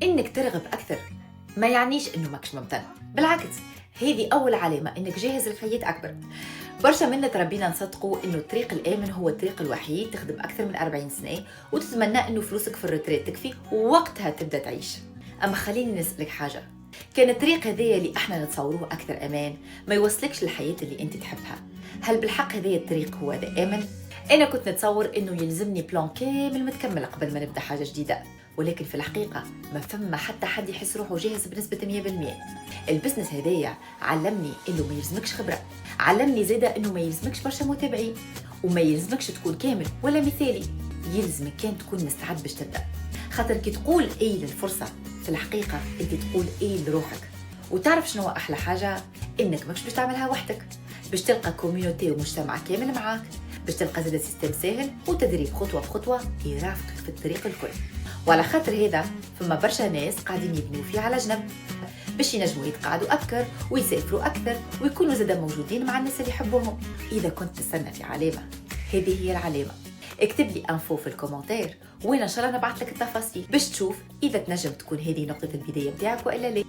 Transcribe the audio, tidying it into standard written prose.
إنك ترغب أكثر ما يعنيش إنه ماكش ممتن، بالعكس هذه أول علامة إنك جاهز للحياة أكبر. برشا منا تربينا نصدقوا إنه الطريق الآمن هو الطريق الوحيد، تخدم أكثر من 40 سنة وتتمنى إنه فلوسك في الريتريت تكفي ووقتها تبدأ تعيش. أما خليني نسألك حاجة، كان الطريق هذايا اللي احنا نتصوروه أكثر أمان ما يوصلكش للحياة اللي أنت تحبها، هل بالحق هذايا الطريق هو ذا آمن؟ أنا كنت نتصور إنه يلزمني بلان كامل متكمل قبل ما نبدأ حاجة جديدة، ولكن في الحقيقة ما فما حتى حد يحس روحه جاهز بنسبة 100%. البزنس هذايا علمني إنه ما يلزمكش خبرة، علمني زيادة إنه ما يلزمكش برشا متابعين، وما يلزمكش تكون كامل ولا مثالي، يلزمك كان تكون مستعد باش تبدأ. خاطر كي تقول إيه للفرصة في الحقيقة أنت تقول إيه لروحك. وتعرف شنو أحلى حاجة؟ إنك ماكش باش تعملها وحدك، باش تلقى كوميونيتي ومجتمع كامل معاك، باش تلقى زاد سيستم سهل وتدريب خطوة بخطوة يرافقك في الطريق الكل. وعلى خاطر هذا فما برشا ناس قاعدين يبنيو فيه على جنب باش ينجموا يتقاعدوا أبكر ويسافروا أكثر ويكونوا زاد موجودين مع الناس اللي يحبوهم. إذا كنت تستنى في علامة، هذه هي العلامة. اكتب لي انفو في الكومنتير وين ان شاء الله نبعث لك التفاصيل باش تشوف اذا تنجم تكون هذه نقطة البداية متاعك والا لا.